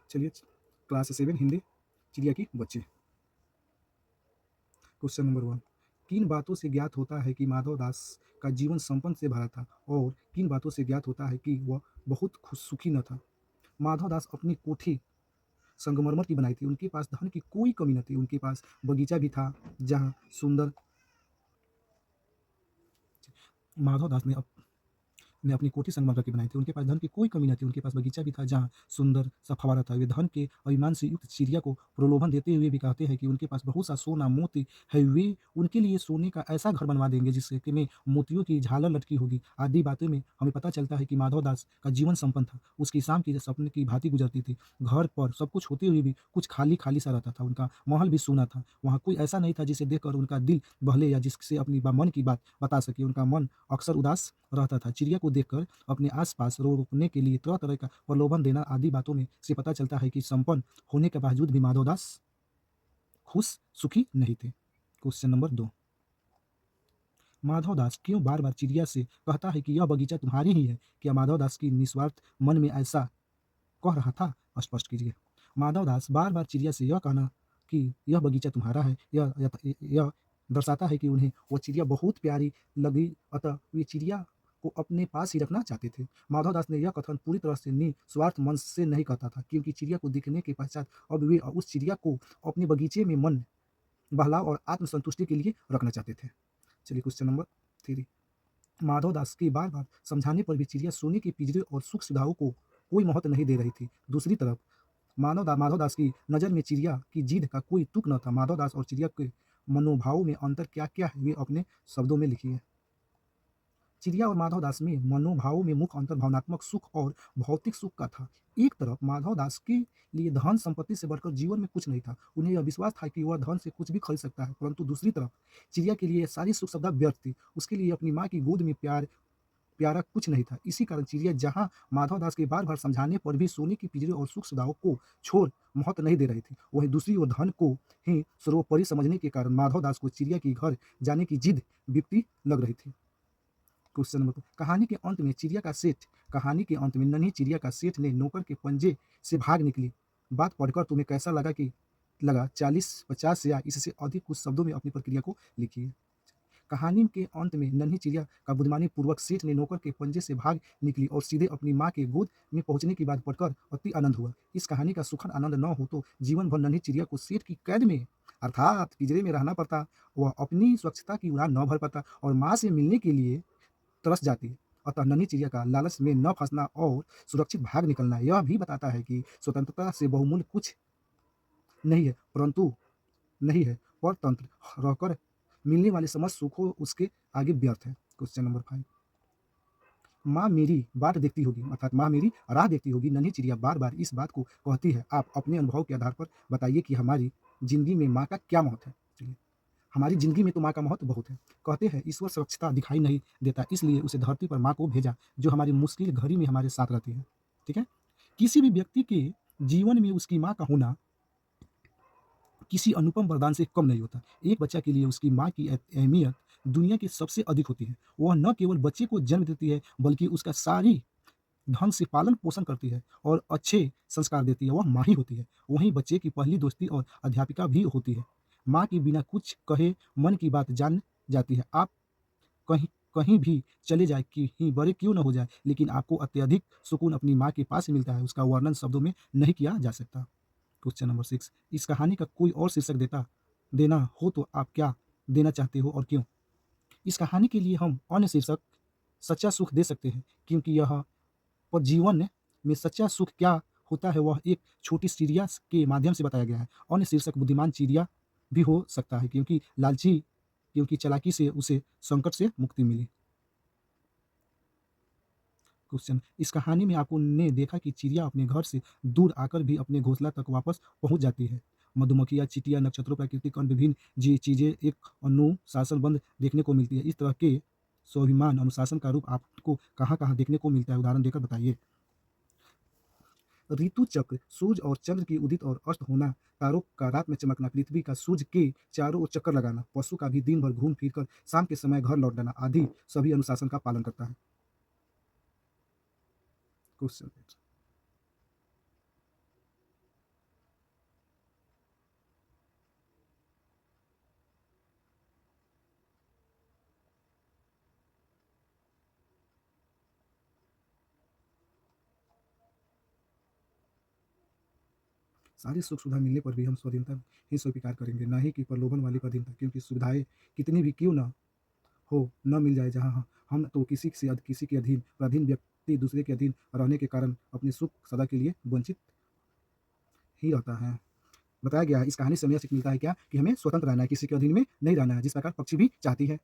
चलिए क्लास 7 हिंदी चिड़िया की बच्चे। Question number 1। किन बातों से ज्ञात होता है कि माधव दास का जीवन संपन्न से भरा था और किन बातों से ज्ञात होता है कि वह बहुत खुश सुखी न था? माधव दास अपनी कोठी संगमरमर की बनाई थी, उनके पास धन की कोई कमी न थी, उनके पास बगीचा भी था जहाँ सुंदर माधव दास ने अपनी कोठी संगमरमर की बनाई थी, उनके पास धन की कोई कमी न थी, उनके पास बगीचा भी था जहाँ सुंदर सा फव्वारा था। वे धन के अभिमान से युक्त चिड़िया को प्रलोभन देते हुए भी कहते हैं कि उनके पास बहुत सा सोना मोती है, वे उनके लिए सोने का ऐसा घर बनवा देंगे जिसके में मोतियों की झालर लटकी होगी। आदि बातें में हमें पता चलता है कि माधव दास का जीवन संपन्न था। उसकी शाम की सपने की भांति गुजरती थी। घर पर सब कुछ होते हुए भी कुछ खाली खाली सा रहता था। उनका महल भी सूना था। वहाँ कोई ऐसा नहीं था जिसे देखकर उनका दिल बहले या जिससे अपनी मन की बात बता सके। उनका मन अक्सर उदास रहता था। चिड़िया को देखकर अपने आस-पास रोकने के लिए तरह-तरह का प्रलोभन देना आदि बातों में से पता चलता है कि संपन्न होने के बावजूद भी माधव दास खुश, सुखी नहीं थे। Question number 2। माधव दास क्यों बार-बार चिड़िया से कहता है कि यह बगीचा तुम्हारी ही है? क्या माधव दास की निस्वार्थ मन में ऐसा कह रहा था? स्पष्ट कीजिए। माधव दास बार-बार चिड़िया से यह कहना कि यह बगीचा तुम्हारा है, यह दर्शाता है कि उन्हें वो चिड़िया बहुत प्यारी लगी, अतः वे चिड़िया को अपने पास ही रखना चाहते थे। माधव दास ने यह कथन पूरी तरह से निस्वार्थ मन से नहीं कहता था, क्योंकि चिड़िया को दिखने के पश्चात अब वे उस चिड़िया को अपने बगीचे में मन बहलाव और आत्मसंतुष्टि के लिए रखना चाहते थे। चलिए क्वेश्चन नंबर 3। माधव दास के बार-बार समझाने पर भी चिड़िया सोने के पिंजरे और सुख सुविधाओं को कोई महत्व नहीं दे रही थी। दूसरी तरफ माधव दास की नज़र में चिड़िया की जिद का कोई तुक न था। माधव दास और चिड़िया के मनोभावों में अंतर क्या-क्या है, वे अपने शब्दों में लिखिए। चिड़िया और माधव दास में मनोभावों में मुख्य अंतर भावनात्मक सुख और भौतिक सुख का था। एक तरफ माधव दास के लिए धन संपत्ति से बढ़कर जीवन में कुछ नहीं था। उन्हें यह विश्वास था कि वह धन से कुछ भी खरीद सकता है, परंतु दूसरी तरफ चिड़िया के लिए सारी सुख सुविधा व्यर्थ थी। उसके लिए अपनी माँ की गोद में प्यारा कुछ नहीं था। इसी कारण चिड़िया जहाँ माधव दास के बार-बार समझाने पर भी सोने के पिंजरे और सुख सुविधाओं को छोड़ महत्व नहीं दे रही थी, वहीं दूसरी ओर धन को ही सर्वोपरि समझने के कारण माधव दास को चिड़िया के घर जाने की जिद विपत्ति लग रही थी। Question number 2। कहानी के अंत में नन्ही चिड़िया का सेठ ने नौकर के पंजे से भाग निकली बात पढ़कर तुम्हें कैसा लगा 40, 50 या इससे अधिक कुछ शब्दों में अपनी प्रतिक्रिया को लिखिए। कहानी के अंत में नन्ही चिड़िया का बुद्धिमानी पूर्वक सेठ ने नौकर के पंजे से भाग निकली और सीधे अपनी माँ के गोद में पहुंचने की बात पढ़कर अति आनंद हुआ। इस कहानी का सुखद आनंद न हो तो जीवन भर नन्ही चिड़िया को सेठ की कैद में अर्थात पिंजरे में रहना पड़ता। वह अपनी स्वच्छता की उड़ान न भर पाता और माँ से मिलने के लिए तरस जाती है। अतः नन्ही चिड़िया का लालच में न फंसना और सुरक्षित भाग निकलना यह भी बताता है कि स्वतंत्रता से बहुमूल्य कुछ नहीं है, परंतु नहीं है, परतंत्र रहकर मिलने वाले समस्त सुखों उसके आगे व्यर्थ है। Question number 5। माँ मेरी बाट देखती होगी, अर्थात माँ मेरी राह देखती होगी, नन्ही चिड़िया बार-बार इस बात को कहती है। आप अपने अनुभव के आधार पर बताइए कि हमारी ज़िंदगी में माँ का क्या महत्व है? चलिए, हमारी ज़िंदगी में तो माँ का महत्व बहुत है। कहते हैं ईश्वर स्वच्छता दिखाई नहीं देता, इसलिए उसे धरती पर माँ को भेजा, जो हमारी मुश्किल घड़ी में हमारे साथ रहती है। ठीक है? किसी भी व्यक्ति के जीवन में उसकी माँ का होना किसी अनुपम वरदान से कम नहीं होता। एक बच्चा के लिए उसकी माँ की अहमियत दुनिया की सबसे अधिक होती है। वह न केवल बच्चे को जन्म देती है, बल्कि उसका सारी ढंग से पालन-पोषण करती है और अच्छे संस्कार देती है, वह माँ ही होती है। वहीं बच्चे की पहली दोस्ती और अध्यापिका भी होती है। माँ के बिना कुछ कहे मन की बात जान जाती है। आप कहीं कहीं भी चले जाएँ, कहीं बड़े क्यों न हो जाएँ, लेकिन आपको अत्यधिक सुकून अपनी माँ के पास ही मिलता है। उसका वर्णन शब्दों में नहीं किया जा सकता। Question number 6। इस कहानी का कोई और शीर्षक देना हो तो आप क्या देना चाहते हो और क्यों? इस कहानी के लिए हम अन्य शीर्षक सच्चा सुख दे सकते हैं, क्योंकि यह पर जीवन में सच्चा सुख क्या होता है वह एक छोटी चिड़िया के माध्यम से बताया गया है। अन्य शीर्षक बुद्धिमान चिड़िया भी हो सकता है, क्योंकि चालाकी से उसे संकट से मुक्ति मिली। क्वेश्चन, इस कहानी में आपने देखा कि चिड़िया अपने घर से दूर आकर भी अपने घोंसला तक वापस पहुंच जाती है। मधुमक्खियाँ, चींटियाँ, नक्षत्रों, प्राकृतिक कण, विभिन्न चीज़ें एक अनुशासनबद्ध देखने को मिलती है। इस तरह के स्वाभिमान अनुशासन का रूप आपको कहाँ-कहाँ देखने को मिलता है? उदाहरण देकर बताइए। ऋतु चक्र, सूर्य और चंद्र की उदित और अस्त होना, तारों का रात में चमकना, पृथ्वी का सूर्य के चारों ओर चक्कर लगाना, पशु का भी दिन भर घूम फिर कर शाम के समय घर लौट जाना आदि सभी अनुशासन का पालन करता है। क्वेश्चन सारी सुख सुविधा मिलने पर भी हम स्वाधीनता ही स्वीकार करेंगे, ना ही कि प्रलोभन वाली स्वाधीनता, क्योंकि सुविधाएँ कितनी भी क्यों ना हो, ना मिल जाए जहाँ हम तो किसी के अधीन, पराधीन व्यक्ति दूसरे के अधीन रहने के कारण अपने सुख सदा के लिए वंचित ही रहता है। बताया गया है इस कहानी से हमें यह सीख मिलता है क्या कि हमें स्वतंत्र रहना है, किसी के अधीन में नहीं रहना है, जिस प्रकार पक्षी भी चाहती है।